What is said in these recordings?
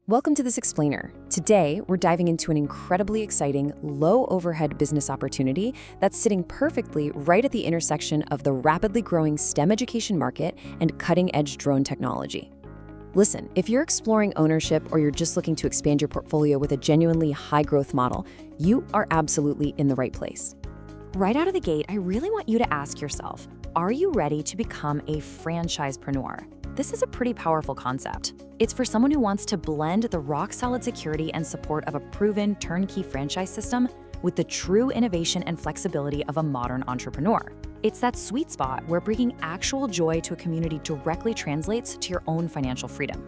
Welcome to this explainer. Today, we're diving into an incredibly exciting, low-overhead business opportunity that's sitting perfectly right at the intersection of the rapidly growing STEM education market and cutting-edge drone technology. Listen, if you're exploring ownership or you're just looking to expand your portfolio with a genuinely high-growth model, you are absolutely in the right place. Right out of the gate, I really want you to ask yourself, are you ready to become a franchisepreneur? This is a pretty powerful concept. It's for someone who wants to blend the rock-solid security and support of a proven turnkey franchise system with the true innovation and flexibility of a modern entrepreneur. It's that sweet spot where bringing actual joy to a community directly translates to your own financial freedom.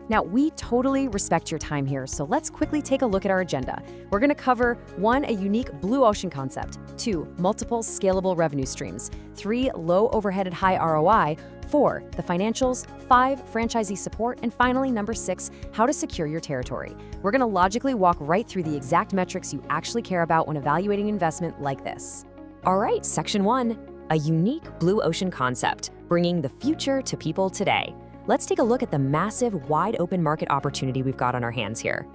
Now, we totally respect your time here, so let's quickly take a look at our agenda. We're going to cover 1, a unique blue ocean concept, 2, multiple scalable revenue streams, 3, low overhead and high ROI, 4, the financials, 5, franchisee support, and finally, number 6, how to secure your territory. We're going to logically walk right through the exact metrics you actually care about when evaluating an investment like this. All right, section 1, a unique blue ocean concept, bringing the future to people today. Let's take a look at the massive, wide-open market opportunity we've got on our hands here.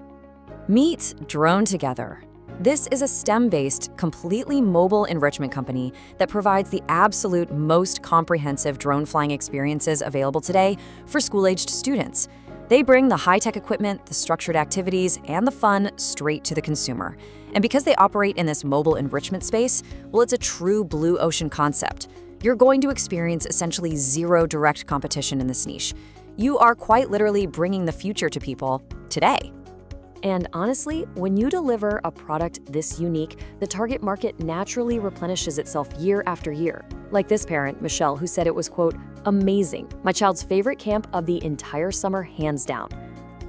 Meet Drone Together. This is a STEM-based, completely mobile enrichment company that provides the absolute most comprehensive drone flying experiences available today for school-aged students. They bring the high-tech equipment, the structured activities, and the fun straight to the consumer. And because they operate in this mobile enrichment space, well, it's a true blue ocean concept. You're going to experience essentially zero direct competition in this niche. You are quite literally bringing the future to people today. And honestly, when you deliver a product this unique, the target market naturally replenishes itself year after year. Like this parent, Michelle, who said it was, quote, amazing, my child's favorite camp of the entire summer, hands down.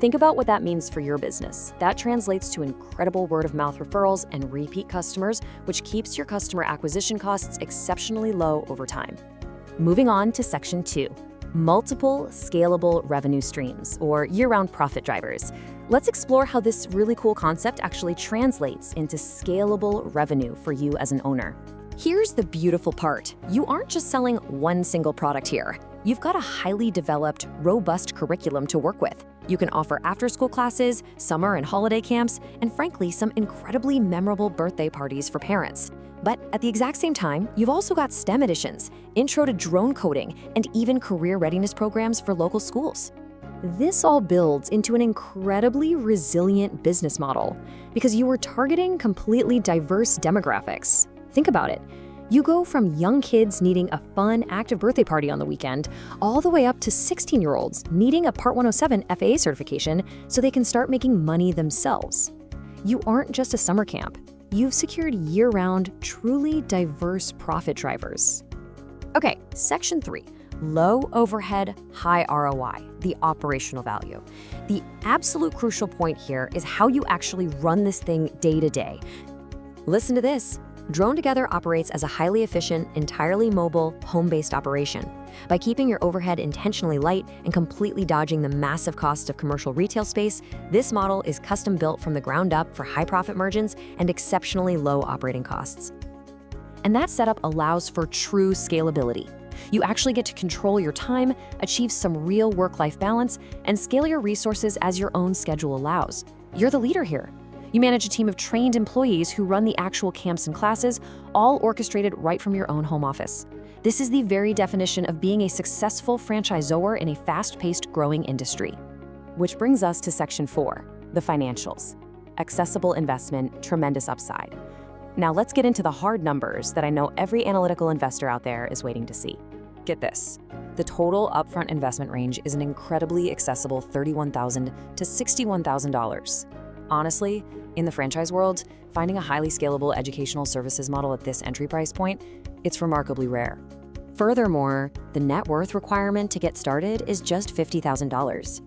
Think about what that means for your business. That translates to incredible word-of-mouth referrals and repeat customers, which keeps your customer acquisition costs exceptionally low over time. Moving on to section 2, multiple scalable revenue streams, or year-round profit drivers. Let's explore how this really cool concept actually translates into scalable revenue for you as an owner. Here's the beautiful part. You aren't just selling one single product here. You've got a highly developed, robust curriculum to work with. You can offer after-school classes, summer and holiday camps, and frankly, some incredibly memorable birthday parties for parents. But at the exact same time, you've also got STEM editions, intro to drone coding, and even career readiness programs for local schools. This all builds into an incredibly resilient business model because you are targeting completely diverse demographics. Think about it. You go from young kids needing a fun, active birthday party on the weekend, all the way up to 16-year-olds needing a Part 107 FAA certification so they can start making money themselves. You aren't just a summer camp. You've secured year-round, truly diverse profit drivers. Okay, section 3, low overhead, high ROI, the operational value. The absolute crucial point here is how you actually run this thing day to day. Listen to this. Drone Together operates as a highly efficient, entirely mobile, home-based operation. By keeping your overhead intentionally light and completely dodging the massive cost of commercial retail space, this model is custom-built from the ground up for high profit margins and exceptionally low operating costs. And that setup allows for true scalability. You actually get to control your time, achieve some real work-life balance, and scale your resources as your own schedule allows. You're the leader here. You manage a team of trained employees who run the actual camps and classes, all orchestrated right from your own home office. This is the very definition of being a successful franchisor in a fast-paced growing industry. Which brings us to section 4, the financials. Accessible investment, tremendous upside. Now let's get into the hard numbers that I know every analytical investor out there is waiting to see. Get this. The total upfront investment range is an incredibly accessible $31,000 to $61,000. Honestly, in the franchise world, finding a highly scalable educational services model at this entry price point, it's remarkably rare. Furthermore, the net worth requirement to get started is just $50,000.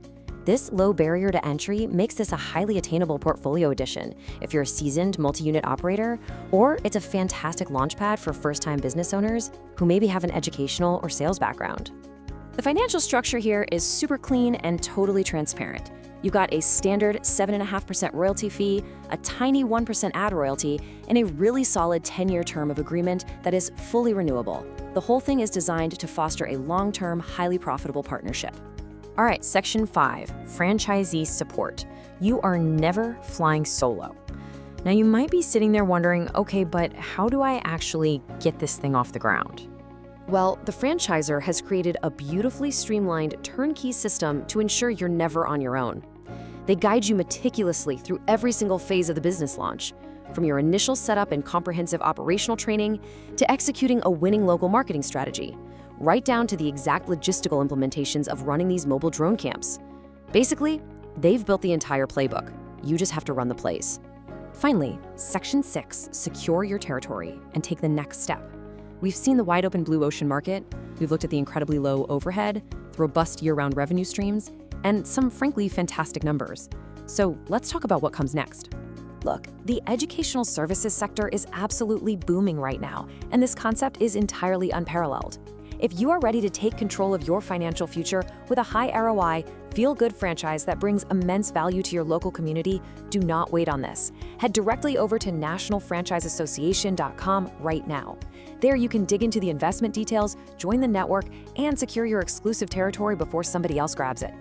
This low barrier to entry makes this a highly attainable portfolio addition if you're a seasoned multi-unit operator, or it's a fantastic launchpad for first-time business owners who maybe have an educational or sales background. The financial structure here is super clean and totally transparent. You got a standard 7.5% royalty fee, a tiny 1% ad royalty, and a really solid 10-year term of agreement that is fully renewable. The whole thing is designed to foster a long-term, highly profitable partnership. All right, Section 5, Franchisee Support. You are never flying solo. Now, you might be sitting there wondering, okay, but how do I actually get this thing off the ground? Well, the franchisor has created a beautifully streamlined turnkey system to ensure you're never on your own. They guide you meticulously through every single phase of the business launch, from your initial setup and comprehensive operational training to executing a winning local marketing strategy, right down to the exact logistical implementations of running these mobile drone camps. Basically, they've built the entire playbook. You just have to run the plays. Finally, Section 6, secure your territory and take the next step. We've seen the wide open blue ocean market, we've looked at the incredibly low overhead, the robust year-round revenue streams, and some frankly fantastic numbers. So let's talk about what comes next. Look, the educational services sector is absolutely booming right now, and this concept is entirely unparalleled. If you are ready to take control of your financial future with a high ROI, feel-good franchise that brings immense value to your local community, do not wait on this. Head directly over to nationalfranchiseassociation.com right now. There you can dig into the investment details, join the network, and secure your exclusive territory before somebody else grabs it.